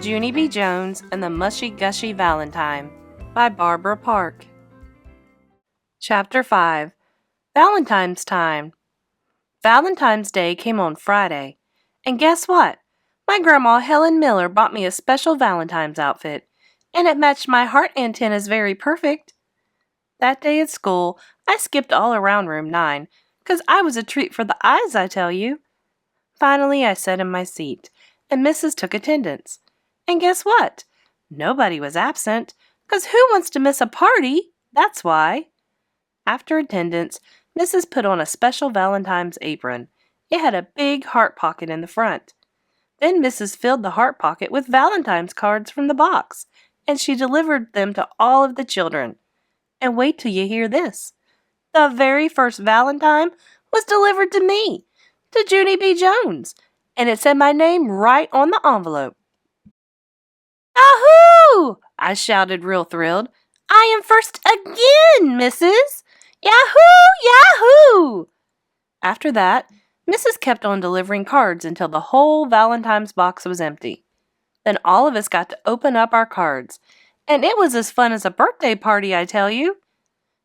Junie B. Jones and the Mushy Gushy Valentime by Barbara Park. Chapter 5. Valentine's Time. Valentine's Day came on Friday. And guess what? My grandma Helen Miller bought me a special Valentine's outfit, and it matched my heart antennas very perfect. That day at school, I skipped all around room 9, 'cause I was a treat for the eyes, I tell you. Finally, I sat in my seat, and Mrs. took attendance. And guess what? Nobody was absent, 'cause who wants to miss a party? That's why. After attendance, Mrs. put on a special Valentine's apron. It had a big heart pocket in the front. Then Mrs. filled the heart pocket with Valentine's cards from the box, and she delivered them to all of the children. And wait till you hear this. The very first Valentine was delivered to me, to Junie B. Jones, and it said my name right on the envelope. Yahoo! I shouted, real thrilled. I am first again, Mrs. Yahoo! Yahoo! After that, Mrs. kept on delivering cards until the whole Valentine's box was empty. Then all of us got to open up our cards, and it was as fun as a birthday party, I tell you.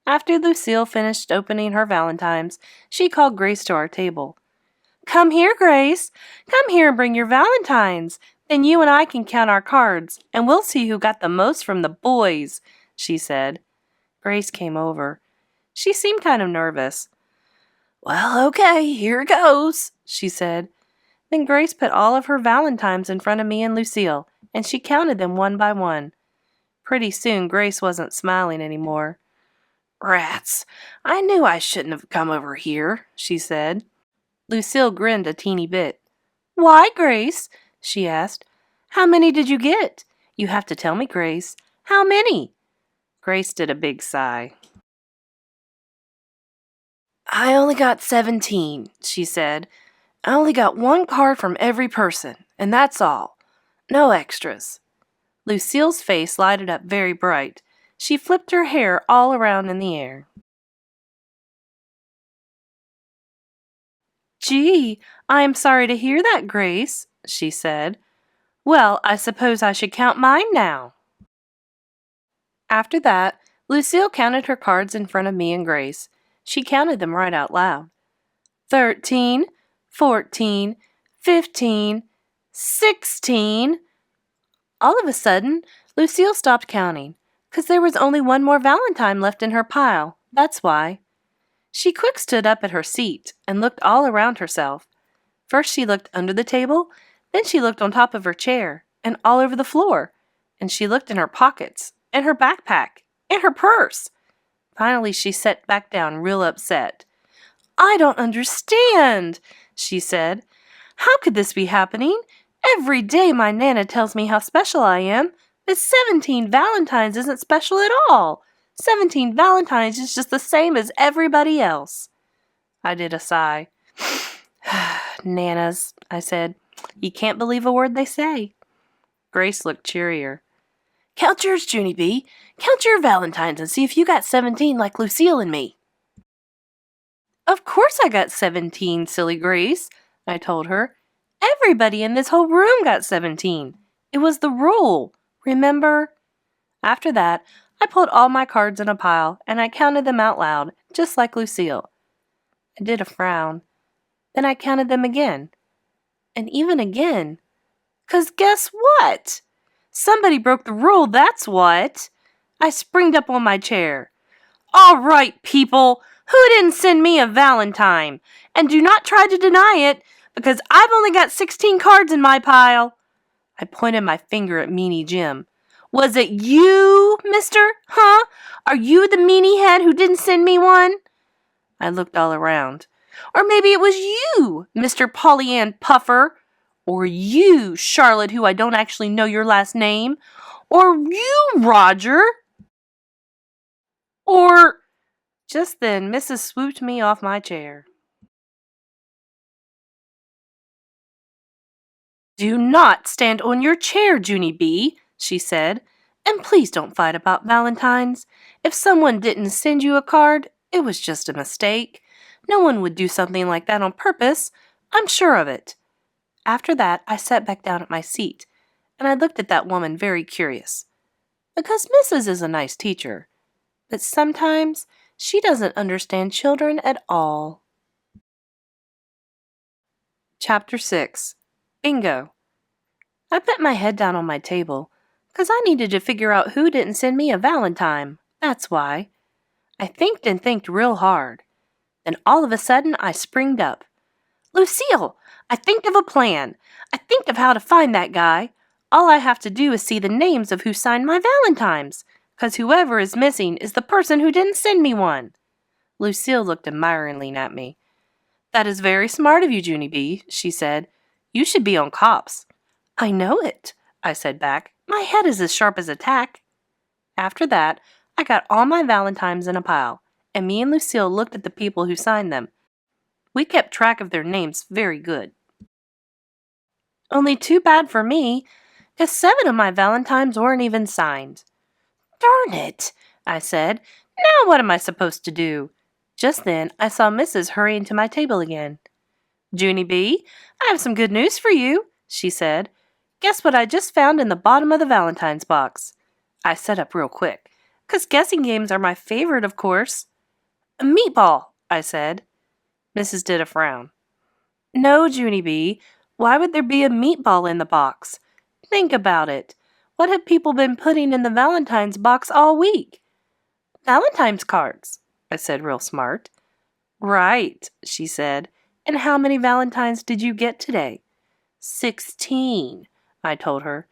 After Lucille finished opening her Valentines, she called Grace to our table. Come here, Grace. Come here and bring your Valentines. Then you and I can count our cards, and we'll see who got the most from the boys, she said. Grace came over. She seemed kind of nervous. Well, okay, here it goes, she said. Then Grace put all of her Valentines in front of me and Lucille, and she counted them one by one. Pretty soon, Grace wasn't smiling anymore. Rats, I knew I shouldn't have come over here, she said. Lucille grinned a teeny bit. Why, Grace? She asked. How many did you get? You have to tell me, Grace. How many? Grace did a big sigh. I only got 17, she said. I only got one card from every person, and that's all. No extras. Lucille's face lighted up very bright. She flipped her hair all around in the air. Gee, I am sorry to hear that, Grace, she said. Well, I suppose I should count mine now. After that, Lucille counted her cards in front of me and Grace. She counted them right out loud. 13, 14, 15, 16. All of a sudden, Lucille stopped counting, 'cause there was only one more Valentine left in her pile. That's why. She quick stood up at her seat and looked all around herself. First she looked under the table, then she looked on top of her chair and all over the floor, and she looked in her pockets and her backpack and her purse. Finally she sat back down real upset. I don't understand, she said. How could this be happening? Every day my Nana tells me how special I am, but 17 Valentines isn't special at all. 17 Valentines is just the same as everybody else. I did a sigh. Nanas, I said. You can't believe a word they say. Grace looked cheerier. Count yours, Junie B. Count your Valentines and see if you got 17 like Lucille and me. Of course I got 17, silly Grace, I told her. Everybody in this whole room got 17. It was the rule, remember? After that, I pulled all my cards in a pile, and I counted them out loud, just like Lucille. I did a frown. Then I counted them again. And even again. 'Cause guess what? Somebody broke the rule, that's what. I springed up on my chair. All right, people, who didn't send me a Valentine? And do not try to deny it, because I've only got 16 cards in my pile. I pointed my finger at Meanie Jim. Was it you, mister? Huh? Are you the meanie head who didn't send me one? I looked all around. Or maybe it was you, Mr. Pollyann Puffer. Or you, Charlotte, who I don't actually know your last name. Or you, Roger. Or... Just then, Mrs. swooped me off my chair. Do not stand on your chair, Junie B, she said, and please don't fight about Valentines. If someone didn't send you a card, it was just a mistake. No one would do something like that on purpose. I'm sure of it. After that, I sat back down at my seat, and I looked at that woman very curious. Because Mrs. is a nice teacher, but sometimes she doesn't understand children at all. Chapter 6. Bingo. I put my head down on my table, because I needed to figure out who didn't send me a valentine. That's why. I thinked and thinked real hard. Then all of a sudden I springed up. Lucille, I think of a plan. I think of how to find that guy. All I have to do is see the names of who signed my valentines, because whoever is missing is the person who didn't send me one. Lucille looked admiringly at me. That is very smart of you, Junie B, she said. You should be on cops. I know it, I said back. My head is as sharp as a tack. After that, I got all my valentines in a pile, and me and Lucille looked at the people who signed them. We kept track of their names very good. Only too bad for me, because 7 of my valentines weren't even signed. Darn it, I said. Now what am I supposed to do? Just then, I saw Mrs. hurrying to my table again. Junie B, I have some good news for you, she said. Guess what I just found in the bottom of the valentine's box? I sat up real quick, because guessing games are my favorite, of course. A meatball, I said. Mrs. did a frown. No, Junie B, why would there be a meatball in the box? Think about it. What have people been putting in the valentine's box all week? Valentine's cards, I said real smart. Right, she said. And how many valentines did you get today? 16, I told her.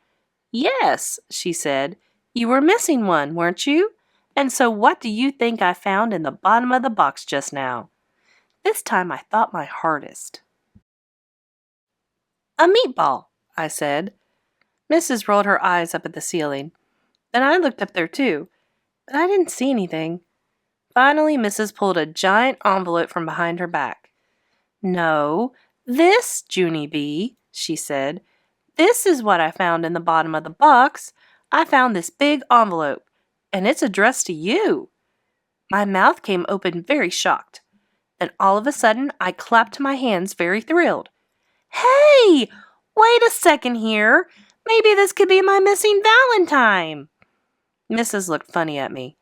Yes, she said. You were missing one, weren't you? And so what do you think I found in the bottom of the box just now? This time I thought my hardest. A meatball, I said. Mrs. rolled her eyes up at the ceiling. Then I looked up there too, but I didn't see anything. Finally, Mrs. pulled a giant envelope from behind her back. No, this, Junie B, she said. This is what I found in the bottom of the box. I found this big envelope, and it's addressed to you. My mouth came open very shocked. Then all of a sudden, I clapped my hands very thrilled. Hey, wait a second here. Maybe this could be my missing valentine. Mrs. looked funny at me.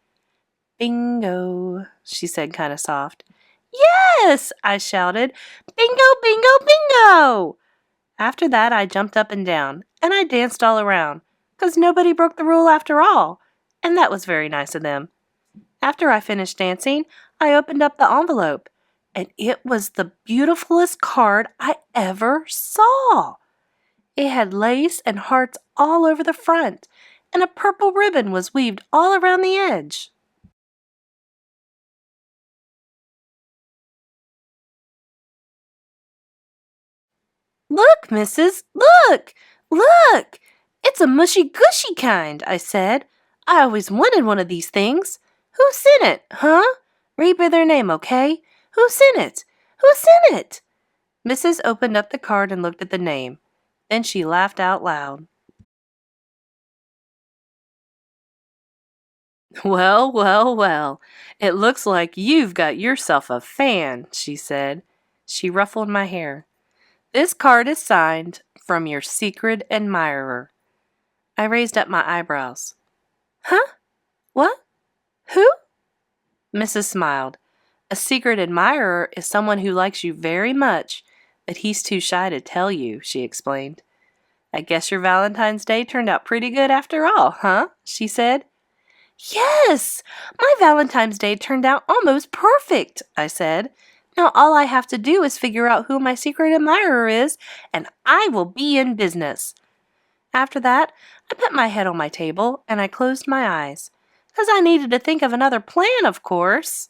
Bingo, she said kind of soft. Yes, I shouted. Bingo, bingo, bingo. After that, I jumped up and down, and I danced all around, because nobody broke the rule after all, and that was very nice of them. After I finished dancing, I opened up the envelope, and it was the beautifulest card I ever saw. It had lace and hearts all over the front, and a purple ribbon was weaved all around the edge. Look, Mrs., look! Look! It's a mushy-gushy kind, I said. I always wanted one of these things. Who sent it, huh? Read me their name, okay? Who sent it? Who sent it? Mrs. opened up the card and looked at the name. Then she laughed out loud. Well, well, well, it looks like you've got yourself a fan, she said. She ruffled my hair. This card is signed from your secret admirer. I raised up my eyebrows. Huh? What? Who? Mrs. smiled. A secret admirer is someone who likes you very much, but he's too shy to tell you, she explained. I guess your Valentine's Day turned out pretty good after all, huh? She said. Yes, my Valentine's Day turned out almost perfect, I said. Now all I have to do is figure out who my secret admirer is, and I will be in business. After that, I put my head on my table and I closed my eyes, because I needed to think of another plan, of course.